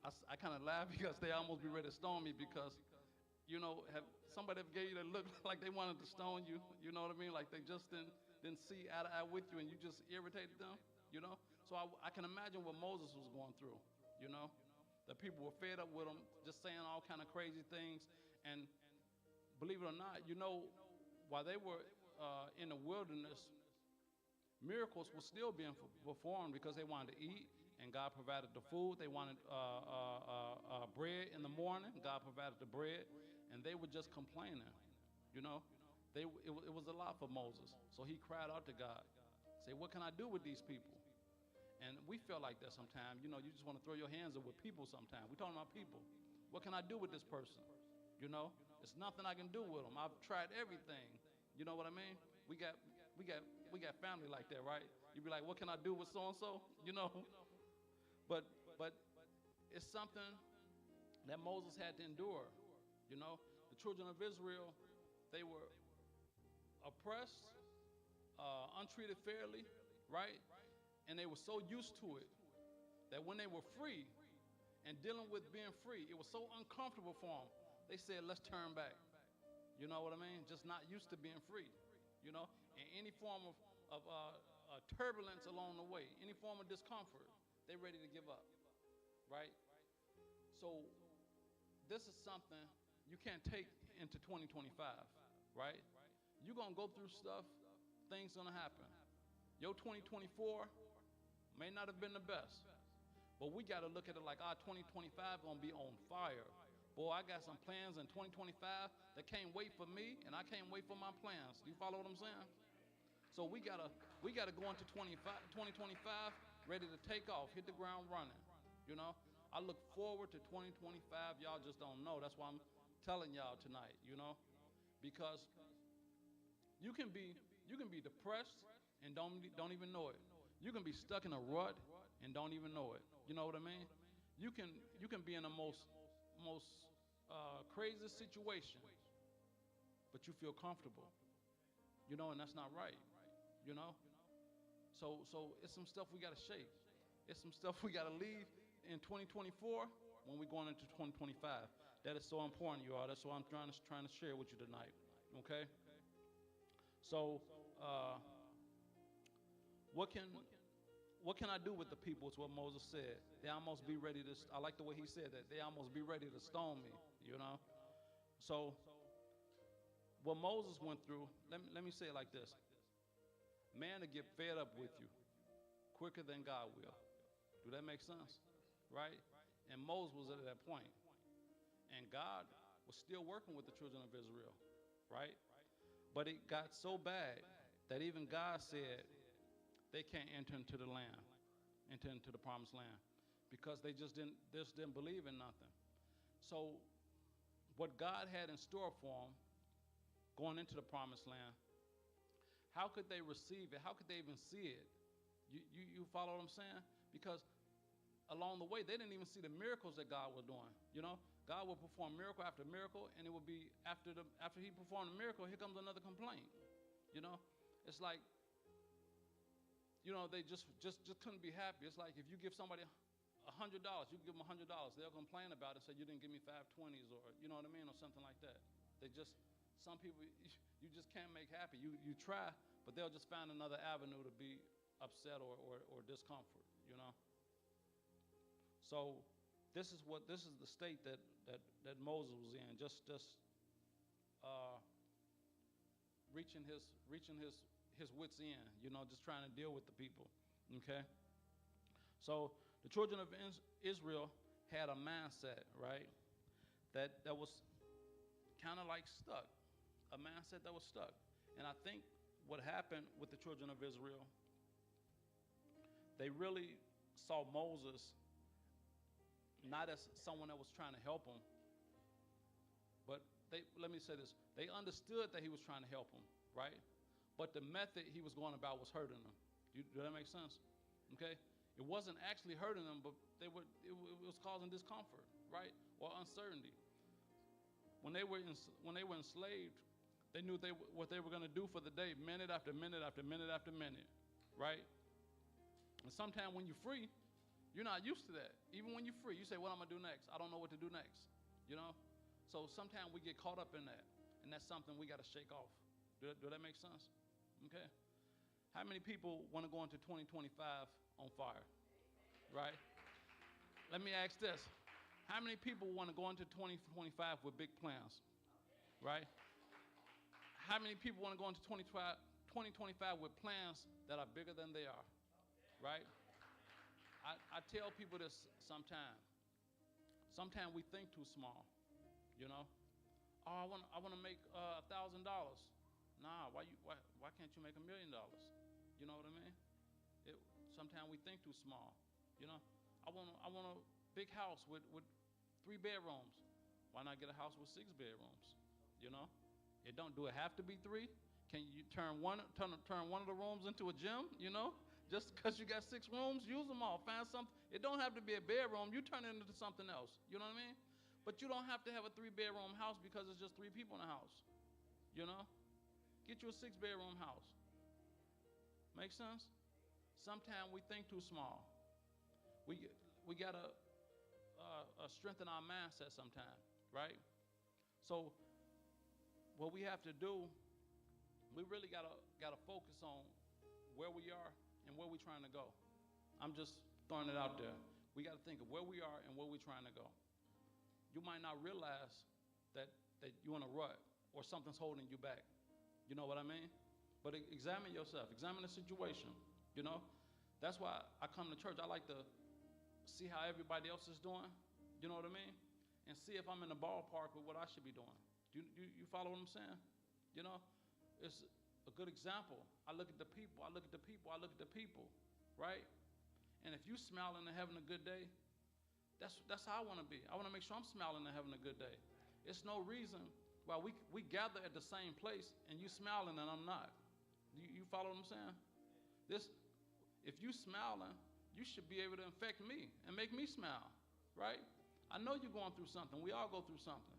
I kind of laugh because they almost be ready to stone me because, have somebody ever gave you that look like they wanted to stone you? You know what I mean? Like they just didn't see eye to eye with you and you just irritated them, So I can imagine what Moses was going through, you know? The people were fed up with him, just saying all kind of crazy things. And believe it or not, while they were in the wilderness, miracles were still being performed because they wanted to eat, and God provided the food. They wanted bread in the morning. God provided the bread, and they were just complaining. You know, it was a lot for Moses. So he cried out to God, say, "What can I do with these people?" And we feel like that sometimes. You just want to throw your hands up with people sometimes. We're talking about people. What can I do with this person? It's nothing I can do with them. I've tried everything. You know what I mean? We got family like that, right? You be like, "What can I do with so and so?" But it's something that Moses had to endure. The children of Israel, they were oppressed, untreated fairly, right? And they were so used to it that when they were free and dealing with being free, it was so uncomfortable for them. They said, "Let's turn back." You know what I mean? Just not used to being free. And any form of turbulence along the way, any form of discomfort, they're ready to give up, right? So this is something you can't take into 2025, right? You're going to go through stuff, things going to happen. Your 2024 may not have been the best, but we got to look at it like our 2025 going to be on fire. Boy, I got some plans in 2025 that can't wait for me, and I can't wait for my plans. Do you follow what I'm saying? So we gotta go into 2025 ready to take off, hit the ground running. I look forward to 2025. Y'all just don't know. That's why I'm telling y'all tonight. Because you can be depressed and don't even know it. You can be stuck in a rut and don't even know it. You know what I mean? You can be in the most crazy situation, but you feel comfortable, and that's not right, So it's some stuff we got to shake. It's some stuff we got to leave in 2024 when we're going into 2025. That is so important, you all. That's what I'm trying to share with you tonight, okay? So what can I do with the people is what Moses said. They almost be ready to, I like the way he said that, they almost be ready to stone me, So what Moses went through, let me say it like this. Man to get fed up with you quicker than God will. Do that make sense? Right? And Moses was at that point. And God was still working with the children of Israel, right? But it got so bad that even God said, they can't enter into the promised land, because they just didn't believe in nothing. So what God had in store for them going into the promised land, how could they receive it? How could they even see it? You follow what I'm saying? Because along the way, they didn't even see the miracles that God was doing. God will perform miracle after miracle, and it will be after he performed the miracle, here comes another complaint. It's like, they just couldn't be happy. It's like if you give somebody $100, you give them $100, they'll complain about it and say, "You didn't give me 520s," or you know what I mean, or something like that. Some people you just can't make happy. You try, but they'll just find another avenue to be upset or discomfort. So this is the state that Moses was in, just reaching his wits end, just trying to deal with the people. Okay. So the children of Israel had a mindset, right, that was kind of like stuck, a mindset that was stuck. And I think what happened with the children of Israel, they really saw Moses not as someone that was trying to help them, but let me say this, they understood that he was trying to help them, right? But the method he was going about was hurting them. Do that make sense? Okay? It wasn't actually hurting them, but it was causing discomfort, right? Or uncertainty. When they were enslaved, they knew what they were going to do for the day, minute after minute after minute after minute, right? And sometimes when you're free, You're not used to that. Even when you're free, you say, what I'm going to do next? I don't know what to do next, you know? So sometimes we get caught up in that, and that's something we got to shake off. Do that make sense? Okay. How many people want to go into 2025 on fire, right? Let me ask this. How many people want to go into 2025 with big plans, right? How many people want to go into 2025 with plans that are bigger than they are, right? I tell people this sometimes. Sometimes we think too small, you know. Oh, I want to make $1,000. Nah, why can't you make $1 million? You know what I mean? Sometimes we think too small, you know. I want a big house with 3 bedrooms. Why not get a house with 6 bedrooms? You know, do it have to be 3? Can you turn one of the rooms into a gym? You know, just because you got 6 rooms, use them all. Find something. It don't have to be a bedroom. You turn it into something else. You know what I mean? But you don't have to have a 3-bedroom house because it's just 3 people in the house. You know, get you a 6-bedroom house. Make sense? Sometimes we think too small. We gotta strengthen our mindset sometimes, right? So what we have to do, we really gotta focus on where we are and where we're trying to go. I'm just throwing it out there. We got to think of where we are and where we're trying to go. You might not realize that you're in a rut or something's holding you back. You know what I mean? But examine yourself. Examine the situation. You know? That's why I come to church. I like to see how everybody else is doing. You know what I mean? And see if I'm in the ballpark with what I should be doing. You follow what I'm saying? You know? It's a good example. I look at the people. I look at the people. I look at the people. Right? And if you smiling and having a good day, that's how I want to be. I want to make sure I'm smiling and having a good day. It's no reason why we gather at the same place and you smiling and I'm not. You follow what I'm saying? If you smiling, you should be able to infect me and make me smile, right? I know you're going through something. We all go through something.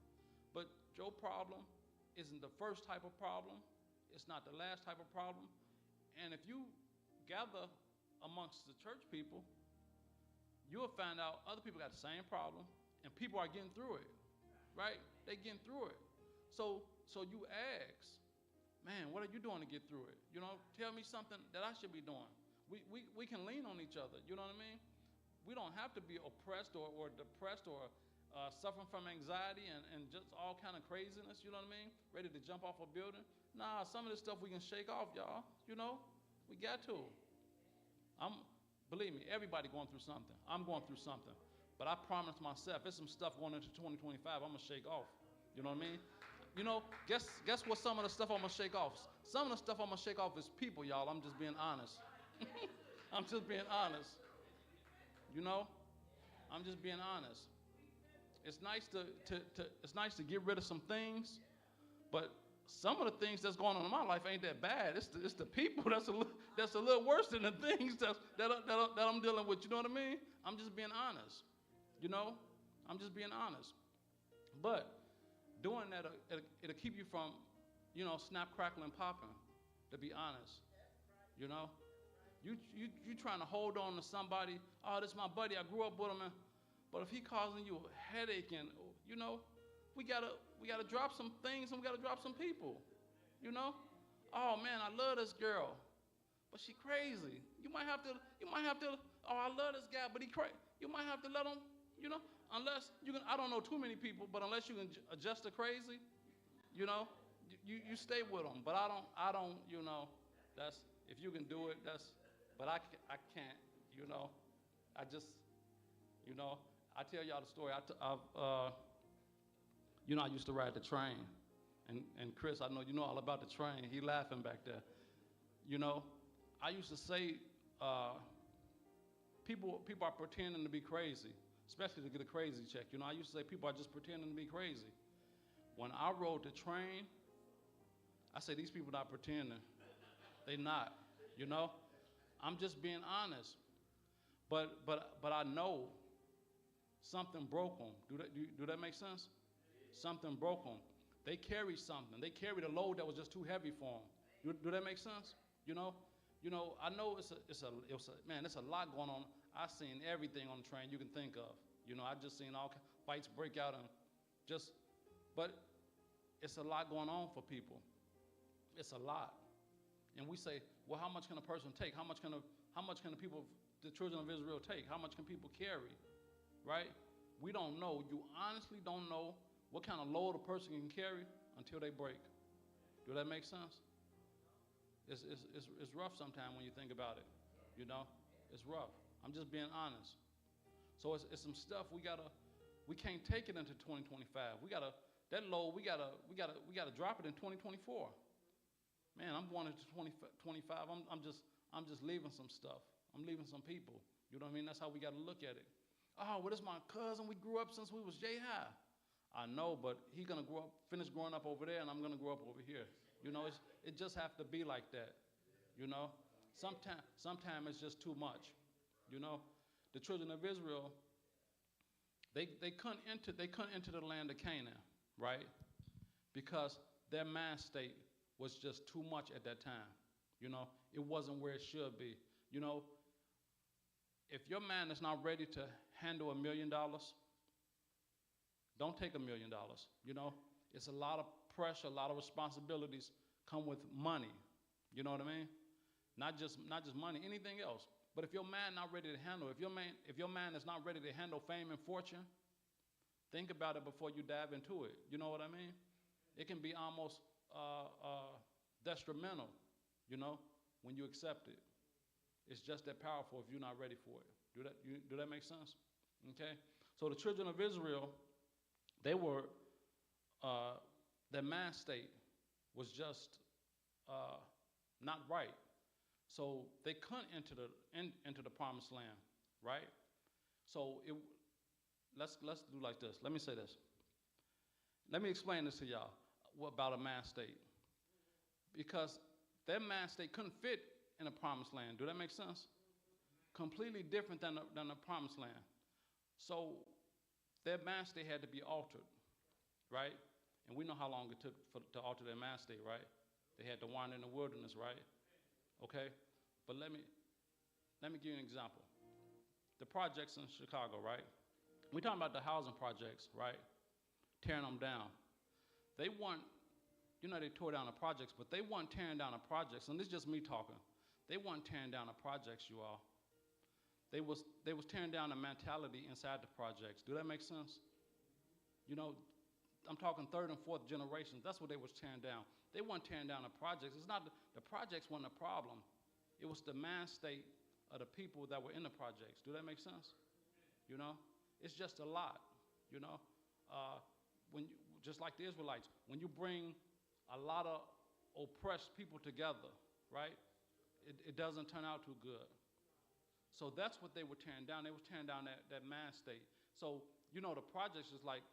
But your problem isn't the first type of problem. It's not the last type of problem. And if you gather amongst the church people, you'll find out other people got the same problem and people are getting through it, right? They getting through it. So you ask, man, what are you doing to get through it? You know, tell me something that I should be doing. We can lean on each other, you know what I mean? We don't have to be oppressed or depressed or suffering from anxiety and just all kind of craziness, you know what I mean? Ready to jump off a building. Nah, some of this stuff we can shake off, y'all, you know? We got to. Believe me, everybody going through something. I'm going through something. But I promised myself, there's some stuff going into 2025 I'm going to shake off. You know what I mean? You know, guess what some of the stuff I'm going to shake off? Some of the stuff I'm going to shake off is people, y'all. I'm just being honest. I'm just being honest. You know? I'm just being honest. It's nice to get rid of some things, but some of the things that's going on in my life ain't that bad. It's the people that's a little worse than the things that I'm dealing with. You know what I mean? I'm just being honest. You know, I'm just being honest. But doing that, it'll keep you from, you know, snap, crackle, and popping. To be honest, you know, you trying to hold on to somebody. Oh, this is my buddy. I grew up with him, but if he causing you a headache, and you know, we gotta drop some things and we gotta drop some people. You know, oh man, I love this girl, but she crazy. You might have to. Oh, I love this guy, but he crazy. You might have to let him. You know, unless you can. I don't know too many people, but unless you can adjust to crazy, you know, you stay with them. But I don't. You know, that's if you can do it. But I can't. You know, I just. You know, I tell y'all the story. You know, I used to ride the train, and Chris, I know you know all about the train. He laughing back there. You know, I used to say, people are pretending to be crazy, especially to get a crazy check. You know, I used to say people are just pretending to be crazy. When I rode the train, I say these people not pretending. They not. You know, I'm just being honest. But I know something broke them. Do that make sense? Something broke them. They carried something. They carried a load that was just too heavy for them. Do that make sense? You know, I know it's a lot going on. I seen everything on the train you can think of. I just seen all fights break out but it's a lot going on for people. It's a lot. And we say, well, how much can a person take? How much can the children of Israel take? How much can people carry? Right? We don't know. You honestly don't know what kind of load a person can carry until they break. Do that make sense? It's rough sometimes when you think about it. It's rough. I'm just being honest. So it's some stuff we can't take it into 2025. That load, we gotta drop it in 2024. Man, I'm going into 2025. I'm just leaving some stuff. I'm leaving some people. You know what I mean? That's how we got to look at it. Oh, well, this is my cousin. We grew up since we was J-High. I know, but he's gonna finish growing up over there, and I'm gonna grow up over here. It just have to be like that. Sometimes it's just too much. The children of Israel, they couldn't enter the land of Canaan, right? Because their mind state was just too much at that time. It wasn't where it should be. If your man is not ready to handle $1 million, don't take $1 million. It's a lot of pressure, a lot of responsibilities come with money. You know what I mean? Not just money, anything else. But if your man not ready to handle, if your man is not ready to handle fame and fortune, think about it before you dive into it. You know what I mean? It can be almost detrimental, when you accept it. It's just that powerful if you're not ready for it. Do that make sense? Okay? So the children of Israel, they were, their mind state was just not right. So they couldn't enter the promised land, right? So let's do like this. Let me say this. Let me explain this to y'all about a mind state. Because their mind state couldn't fit in the promised land. Do that make sense? Completely different than the promised land. So their mind state had to be altered, right? And we know how long it took to alter their mind state, right? They had to wander in the wilderness, right? Okay? But let me give you an example. The projects in Chicago, right? We're talking about the housing projects, right? Tearing them down. They weren't, they tore down the projects, but they weren't tearing down the projects. And this is just me talking. They weren't tearing down the projects, you all. They was tearing down the mentality inside the projects. Do that make sense? I'm talking third and fourth generations. That's what they was tearing down. They weren't tearing down the projects. It's not the projects weren't a problem. It was the mind state of the people that were in the projects. Do that make sense? It's just a lot. Just like the Israelites, when you bring a lot of oppressed people together, right? It doesn't turn out too good. So that's what they were tearing down. They were tearing down that mind state. So, the projects is like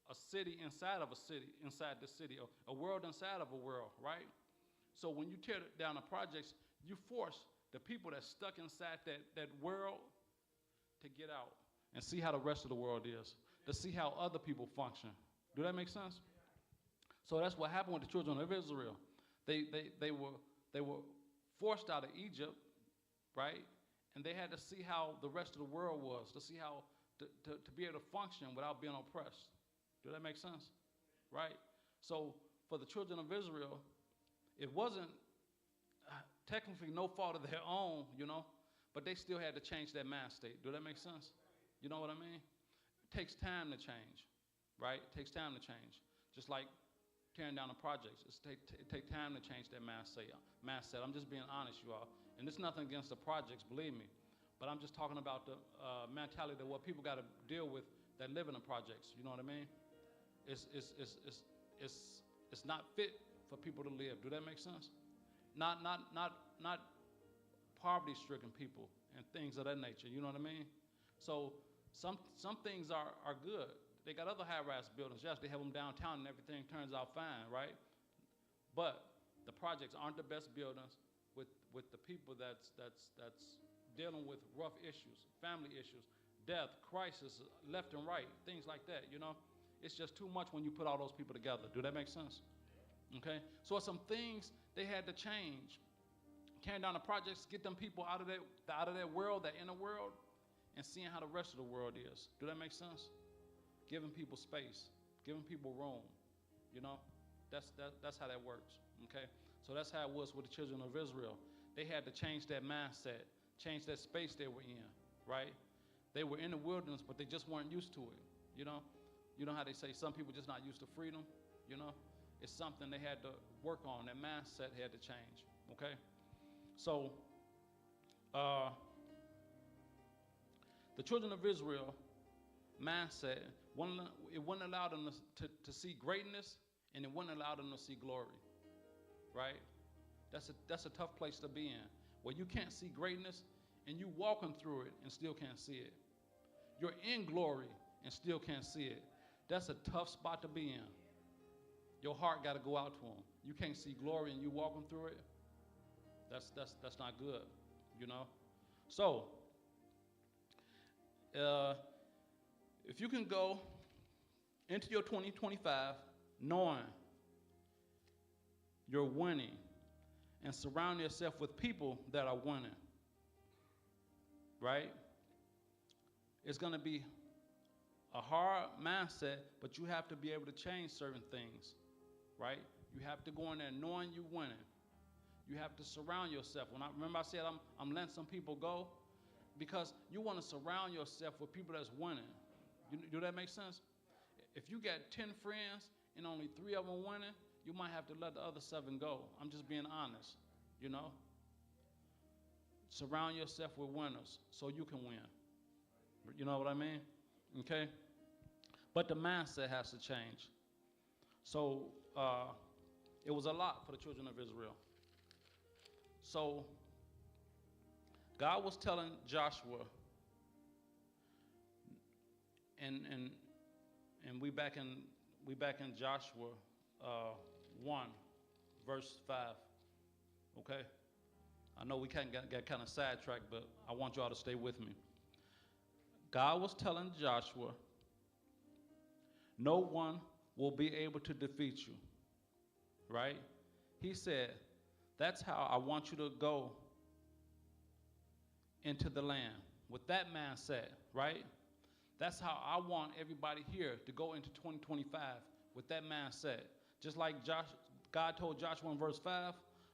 a city inside of a city, inside the city, a world inside of a world, right? So when you tear down the projects, you force the people that's stuck inside that world to get out and see how the rest of the world is, to see how other people function. Do that make sense? So that's what happened with the children of Israel. They were forced out of Egypt, right? And they had to see how the rest of the world was, to see how to be able to function without being oppressed. Do that make sense? Right? So for the children of Israel, it wasn't technically no fault of their own, but they still had to change their mind state. Do that make sense? You know what I mean? It takes time to change, right? It takes time to change. Just like tearing down the projects. It takes time to change their mindset. I'm just being honest, you all. And it's nothing against the projects, believe me. But I'm just talking about the mentality of what people got to deal with that live in the projects. You know what I mean? It's not fit for people to live. Do that make sense? Not poverty-stricken people and things of that nature. You know what I mean? So some things are good. They got other high-rise buildings. Yes, they have them downtown and everything turns out fine, right? But the projects aren't the best buildings with the people that's dealing with rough issues, family issues, death, crisis, left and right, things like that, It's just too much when you put all those people together. Do that make sense? Okay? So some things they had to change. Tearing down the projects, get them people out of that world, that inner world. and seeing how the rest of the world is. Do that make sense? Giving people space, giving people room. You know, that's how that works. Okay, so that's how it was with the children of Israel. They had to change that mindset, change that space they were in. Right? They were in the wilderness, but they just weren't used to it. You know how they say some people just not used to freedom. You know, it's something they had to work on. That mindset had to change. Okay, so the children of Israel mindset, it wouldn't allow them to see greatness, and it wouldn't allow them to see glory. Right? That's a tough place to be in, where you can't see greatness and you walking through it and still can't see it. You're in glory and still can't see it. That's a tough spot to be in. Your heart got to go out to him. You can't see glory and you walking through it. That's not good, you know. So, if you can go into your 2025 knowing you're winning and surround yourself with people that are winning, right? It's going to be a hard mindset, but you have to be able to change certain things, right? You have to go in there knowing you're winning. You have to surround yourself. Remember I said I'm letting some people go, because you want to surround yourself with people that's winning. Do that make sense? If you got 10 friends and only 3 of them winning, you might have to let the other 7 go. I'm just being honest, you know? Surround yourself with winners so you can win. You know what I mean? Okay? But the mindset has to change. So it was a lot for the children of Israel. So God was telling Joshua, and we back in Joshua 1, verse 5. Okay? I know we kind of got kind of sidetracked, but I want y'all to stay with me. God was telling Joshua, no one will be able to defeat you. Right? He said, that's how I want you to go into the land, with that mindset, right? That's how I want everybody here to go into 2025, with that mindset. Just like God told Joshua in verse 5,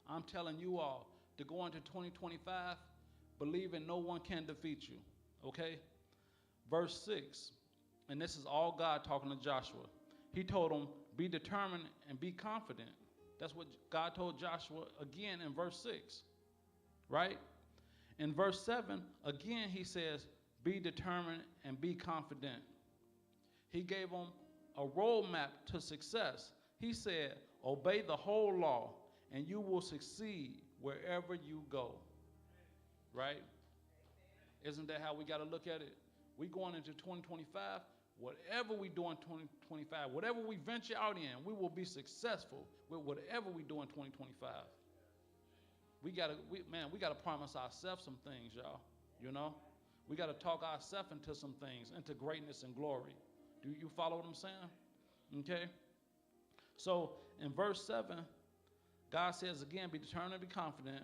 I'm telling you all to go into 2025 believing no one can defeat you, okay? Verse 6, and this is all God talking to Joshua. He told him, be determined and be confident. That's what God told Joshua again in verse 6, right? In verse 7, again he says, be determined and be confident. He gave them a roadmap to success. He said, obey the whole law and you will succeed wherever you go. Right? Isn't that how we got to look at it? We going into 2025, whatever we do in 2025, whatever we venture out in, we will be successful with whatever we do in 2025. We gotta promise ourselves some things, y'all. You know? We gotta talk ourselves into some things, into greatness and glory. Do you follow what I'm saying? Okay? So in verse 7, God says again, be determined and be confident,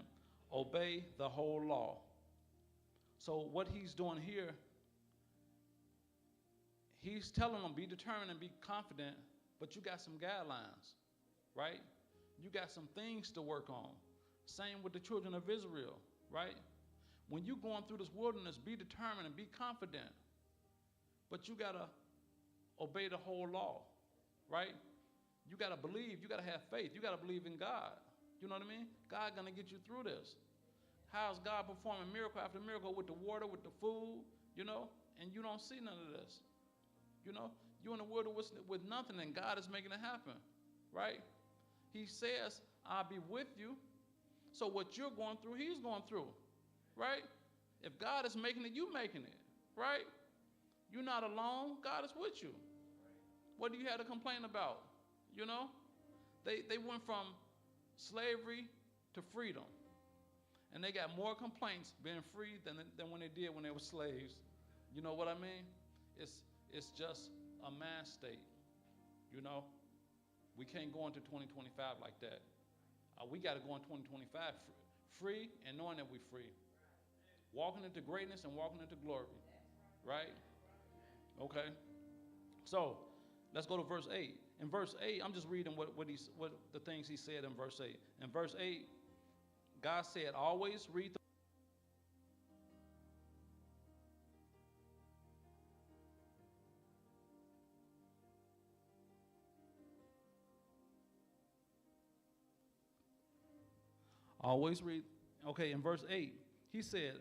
obey the whole law. So what he's doing here, he's telling them, be determined and be confident, but you got some guidelines, right? You got some things to work on. Same with the children of Israel, right? When you're going through this wilderness, be determined and be confident. But you got to obey the whole law, right? You got to believe. You got to have faith. You got to believe in God. You know what I mean? God's going to get you through this. How's God performing miracle after miracle with the water, with the food, you know? And you don't see none of this. You know? You're in the wilderness with nothing, and God is making it happen, right? He says, I'll be with you. So what you're going through, he's going through, right? If God is making it, you making it, right? You're not alone. God is with you. What do you have to complain about? You know? They went from slavery to freedom. And they got more complaints being free than when they did when they were slaves. You know what I mean? It's just a man state, you know? We can't go into 2025 like that. We got to go in 2025 free and knowing that we're free. Walking into greatness and walking into glory. right? Okay. So let's go to verse 8. In verse 8, I'm just reading what the things he said in verse 8. In verse 8, God said, always read the always read. Okay, in verse 8, he said,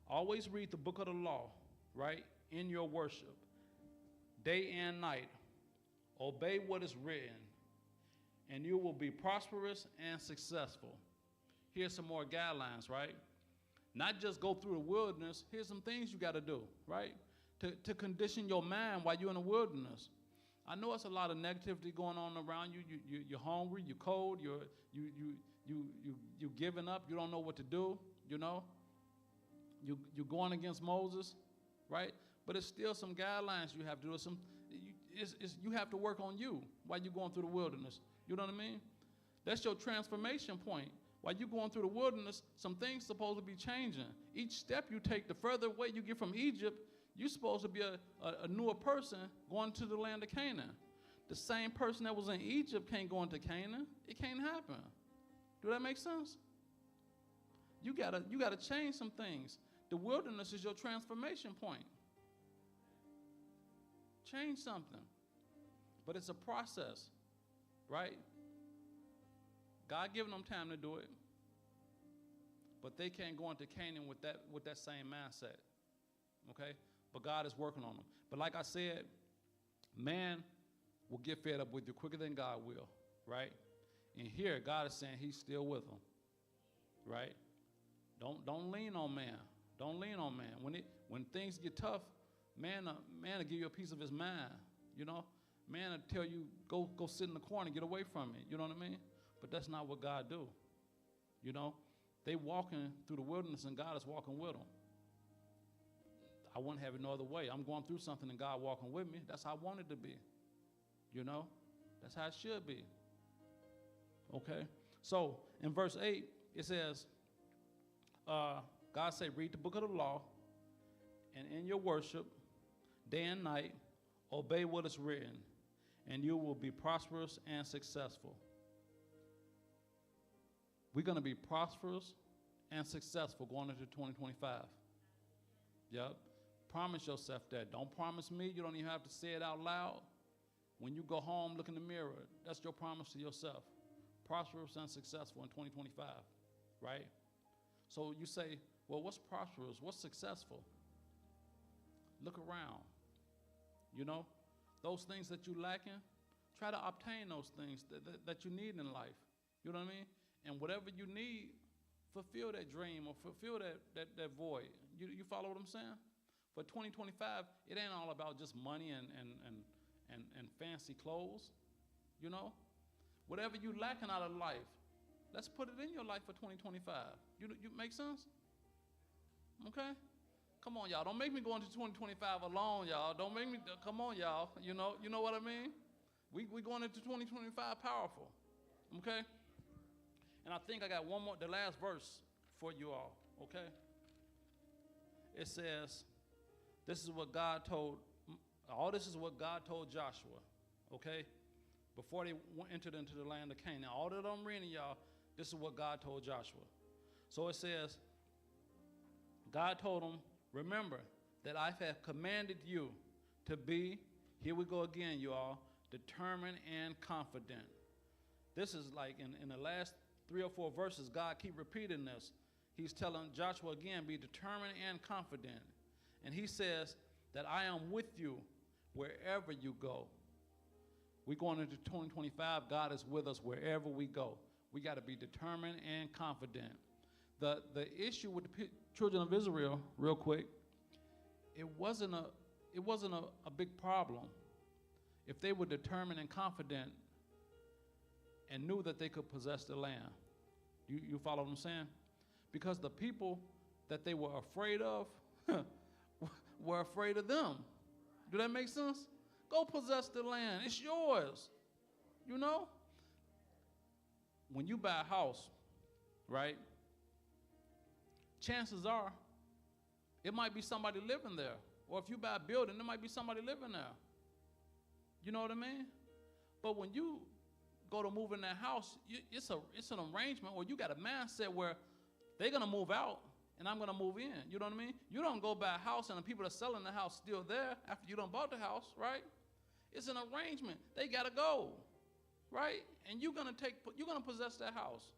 always read the book of the law, right, in your worship, day and night. Obey what is written, and you will be prosperous and successful. Here's some more guidelines, right? Not just go through the wilderness. Here's some things you got to do, right? To condition your mind while you're in the wilderness. I know it's a lot of negativity going on around you. You're hungry, you're cold, you're giving up, you don't know what to do, you know? You're going against Moses, right? But it's still some guidelines you have to do. You have to work on you while you're going through the wilderness. You know what I mean? That's your transformation point. While you're going through the wilderness, some things supposed to be changing. Each step you take, the further away you get from Egypt, you're supposed to be a newer person going to the land of Canaan. The same person that was in Egypt can't go into Canaan. It can't happen. Do that make sense? You gotta change some things. The wilderness is your transformation point. Change something. But it's a process, right? God giving them time to do it. But they can't go into Canaan with that same mindset. Okay? But God is working on them. But like I said, man will get fed up with you quicker than God will, right? And here God is saying he's still with them. Right? Don't lean on man. Don't lean on man. When things get tough, man will give you a piece of his mind, you know? Man will tell you, go sit in the corner, get away from it. You know what I mean? But that's not what God do. You know? They walking through the wilderness and God is walking with them. I wouldn't have it no other way. I'm going through something and God walking with me. That's how I want it to be. You know? That's how it should be. Okay? So, in verse 8, it says, God said, read the book of the law, and in your worship, day and night, obey what is written, and you will be prosperous and successful. We're going to be prosperous and successful going into 2025. Yep. Promise yourself that. Don't promise me. You don't even have to say it out loud. When you go home, look in the mirror. That's your promise to yourself. Prosperous and successful in 2025, right? So you say, well, what's prosperous? What's successful? Look around. You know, those things that you're lacking, try to obtain those things that you need in life. You know what I mean? And whatever you need, fulfill that dream or fulfill that void. You follow what I'm saying? For 2025, it ain't all about just money and fancy clothes. You know? Whatever you lacking out of life, let's put it in your life for 2025. You make sense? Okay? Come on, y'all. Don't make me go into 2025 alone, y'all. Don't make me, come on, y'all. You know what I mean? We going into 2025 powerful. Okay? And I think I got one more, the last verse for you all. Okay? It says, this is what God told Joshua. Okay? Before they entered into the land of Canaan. All that I'm reading, y'all, this is what God told Joshua. So it says, God told him, remember that I have commanded you to be, here we go again, you all, determined and confident. This is like in the last 3 or 4 verses, God keep repeating this. He's telling Joshua again, be determined and confident. And he says that I am with you wherever you go. We're going into 2025. God is with us wherever we go. We got to be determined and confident. The issue with the children of Israel, real quick, it wasn't a big problem if they were determined and confident and knew that they could possess the land. You follow what I'm saying? Because the people that they were afraid of were afraid of them. Do that make sense? Go possess the land. It's yours. You know? When you buy a house, right? Chances are it might be somebody living there, Or if you buy a building, there might be somebody living there. You know what I mean? But when you go to move in that house, it's an arrangement, or you got a mindset where they're going to move out and I'm going to move in. You know what I mean? You don't go buy a house and the people that are selling the house still there after you done bought the house, right? It's an arrangement. They got to go, right? And you're going to possess that house.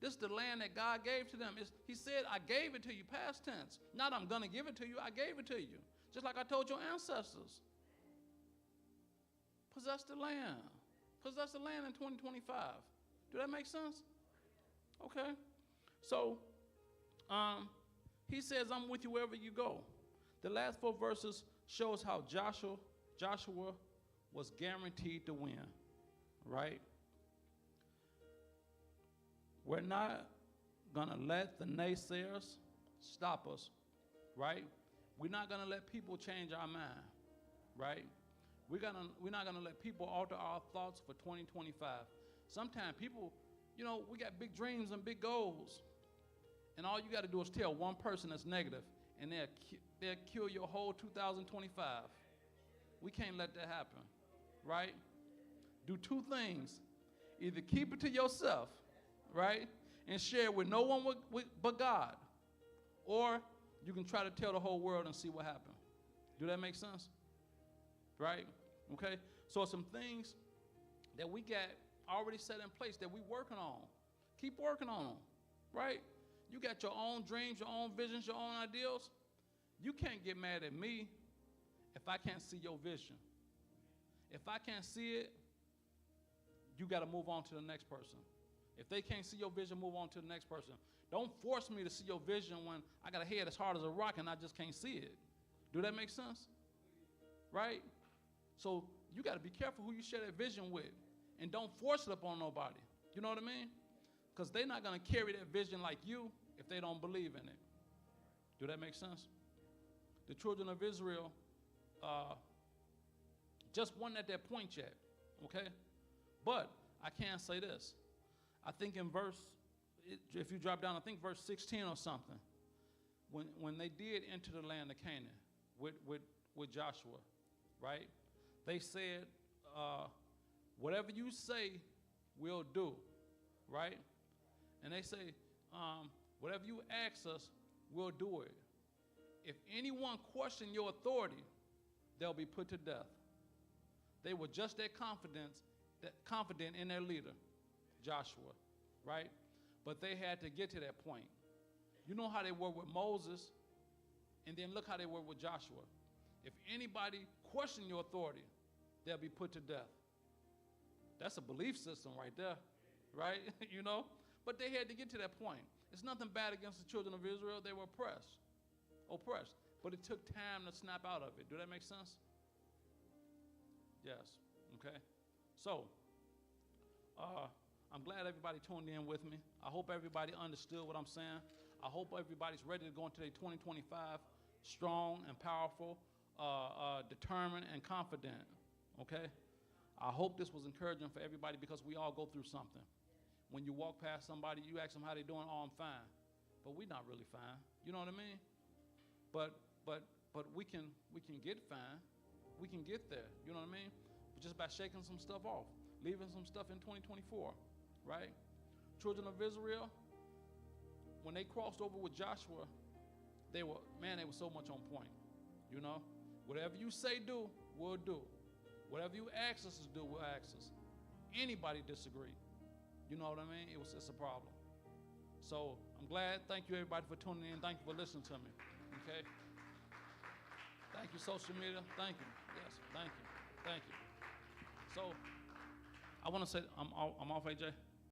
This is the land that God gave to them. He said, I gave it to you, past tense. Not I'm going to give it to you, I gave it to you. Just like I told your ancestors. Possess the land. Possess the land in 2025. Do that make sense? Okay. So, he says, I'm with you wherever you go. The last 4 verses shows how Joshua was guaranteed to win, right? We're not going to let the naysayers stop us, right? We're not going to let people change our mind, right? We're not going to let people alter our thoughts for 2025. Sometimes people, we got big dreams and big goals. And all you got to do is tell one person that's negative, and they'll kill your whole 2025. We can't let that happen, right? Do 2 things. Either keep it to yourself, right, and share it with no one but God, or you can try to tell the whole world and see what happens. Do that make sense? Right? Okay? So some things that we got already set in place that we're working on. Keep working on them, right? You got your own dreams, your own visions, your own ideals. You can't get mad at me if I can't see your vision. If I can't see it, you got to move on to the next person. If they can't see your vision, move on to the next person. Don't force me to see your vision when I got a head as hard as a rock and I just can't see it. Do that make sense? Right? So you got to be careful who you share that vision with. And don't force it upon nobody. You know what I mean? Because they're not going to carry that vision like you if they don't believe in it. Do that make sense? The children of Israel just weren't at that point yet. Okay? But I can say this. I think in if you drop down, I think verse 16 or something, when they did enter the land of Canaan with Joshua, right? They said, whatever you say, we'll do, right? And they say, whatever you ask us, we'll do it. If anyone question your authority, they'll be put to death. They were just that confident in their leader, Joshua, right? But they had to get to that point. You know how they were with Moses, and then look how they were with Joshua. If anybody question your authority, they'll be put to death. That's a belief system right there, right? But they had to get to that point. It's nothing bad against the children of Israel. They were oppressed. But it took time to snap out of it. Do that make sense? Yes. Okay. So, I'm glad everybody tuned in with me. I hope everybody understood what I'm saying. I hope everybody's ready to go into their 2025 strong and powerful, determined and confident. Okay? I hope this was encouraging for everybody because we all go through something. When you walk past somebody, you ask them how they doing. Oh, I'm fine. But we're not really fine. You know what I mean? But we can get fine. We can get there. You know what I mean? But just by shaking some stuff off, leaving some stuff in 2024, right? Children of Israel, when they crossed over with Joshua, they were so much on point. Whatever you say do, we'll do. Whatever you ask us to do, we'll ask us. Anybody disagree? You know what I mean? It's a problem. So I'm glad. Thank you, everybody, for tuning in. Thank you for listening to me. Okay? Thank you, social media. Thank you. Yes, thank you. Thank you. So I want to say, I'm off, AJ.